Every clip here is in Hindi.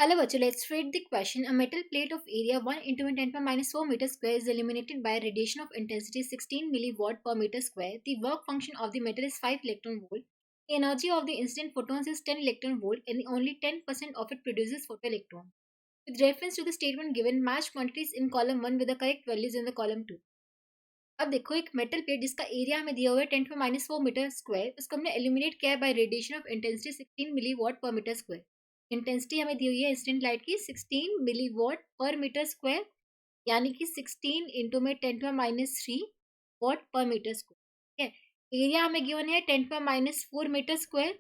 Hello, virtual. Let's read the question. A metal plate of area 1 into 10 power minus 4 meter square is illuminated by a radiation of intensity 16 milliwatt per meter square. The work function of the metal is 5 electron volt. The energy of the incident photons is 10 electron volt and only 10% of it produces photoelectron. With reference to the statement given, match quantities in column 1 with the correct values in the column 2. अब देखो एक मेटल प्लेट जिसका एरिया हमें दिया हुआ है 10⁻⁴ मीटर स्क्वायर, उसको हमने एलिमिनेट किया है bye radiation of intensity 16 milliwatt पर मीटर स्क्वायर। इंटेंसिटी हमें दी हुई है इंसिडेंट लाइट की 16 मिलीवॉट पर मीटर स्क्वायर, यानी कि 16 इंटू में 10⁻³ वॉट पर मीटर स्क्वायर। ठीक है, एरिया हमें गिवन है 10⁻⁴ मीटर स्क्वायर।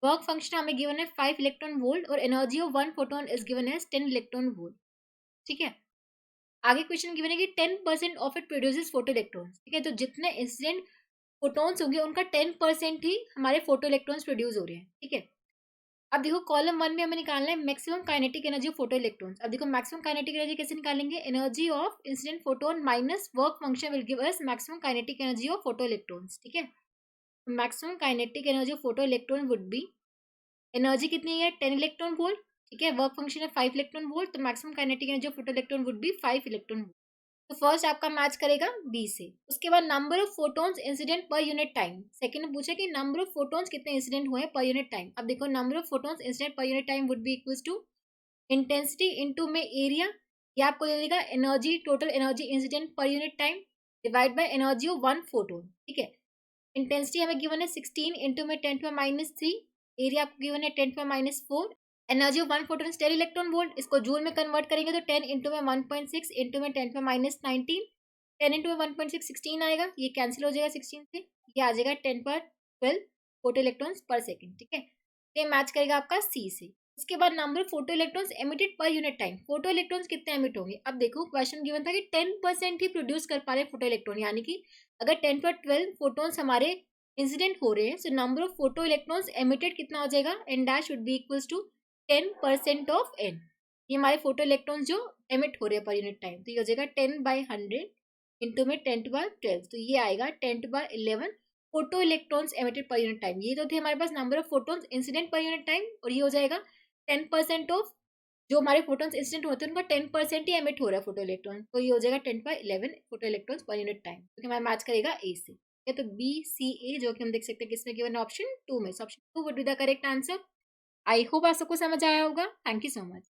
वर्क फंक्शन हमें गिवन है 5 इलेक्ट्रॉन वोल्ट और energy of 1 photon is given है 10 इलेक्ट्रॉन वोल्ट। ठीक है, आगे क्वेश्चन गिवन है कि 10% of it produces photo electrons. ठीक है, तो जितने इंसिडेंट फोटोन्स होंगे उनका 10% ही हमारे फोटो इलेक्ट्रॉन्स प्रोड्यूस हो रहे हैं। ठीक है, अब देखो कॉलम 1 में हमें निकालना है maximum kinetic energy of photo electrons. अब देखो मैक्सिमम काइनेटिक एनर्जी कैसे निकालेंगे, energy of incident photon minus work function will give us maximum kinetic energy of photo electrons. ठीक है, maximum kinetic energy of photo electron would B, energy कितनी है 10 इलेक्ट्रॉन वोल्ट। ठीक है, वर्क फंक्शन है 5 इलेक्ट्रॉन वोल्ट, तो maximum kinetic energy of photo electron would be 5 electron volt. तो फर्स्ट आपका मैच करेगा बी से। उसके बाद number of photons incident per unit time, second में पूछा कि नंबर ऑफ फोटोन्स कितने इंसिडेंट हुए पर यूनिट टाइम। अब देखो number of photons incident per unit time would be equals to intensity into में एरिया, या आपको दे देगा energy, total energy incident per unit time divide by energy of 1 photon. ठीक है, इंटेंसिटी हमें गिवन है 16 इंटू में 10⁻⁻3, एरिया आपको गिवन है 10⁻⁴, energy of 1 photon 10 electron volt. इसको जूल में कन्वर्ट करेंगे तो 10 इंटू में 1.6 इंटू में 10⁻⁹, 10 इंटू में 1.6 16 आएगा, ये कैंसिल हो जाएगा 16 से, ये आ जाएगा 10⁻12 फोटो इलेक्ट्रॉन्स पर सेकेंड। ठीक है, ये मैच करेगा आपका सी से। उसके बाद number of photo electrons emitted per unit time, photo electrons कितने एमिट होंगे। अब देखो क्वेश्चन गिवन था कि 10% ही प्रोड्यूस कर पा रहे फोटो इलेक्ट्रॉन, यानी कि अगर 10⁻12 फोटोन्स हमारे इंसिडेंट हो रहे हैं, so number of photo electrons emitted कितना हो जाएगा, N dash would be equals to 10% of N. ये हमारे फोटो इलेक्ट्रॉन्स जो एमिट हो रहे हैं पर यूनिट टाइम, तो ये हो जाएगा 10/100 इंटू में 10⁻12, तो ये आएगा 10⁻11 photo electrons emitted per unit time. ये तो थे हमारे पास number of photons incident per unit time, और ये हो जाएगा 10% ऑफ जो हमारे फोटोन्स इंसिडेंट होते हैं उनका 10% ही एमिट हो रहा है फोटो इलेक्ट्रॉन, तो ये हो जाएगा 10/11 फोटो इलेक्ट्रॉन्स पर यूनिट टाइम, क्योंकि हमारा मैच करेगा ए से। या तो बी सी ए, जो कि हम देख सकते हैं किसमें गिवन ऑप्शन 2 में, option 2 would be the correct answer. I hope आप सबको समझ आया होगा। Thank you so much.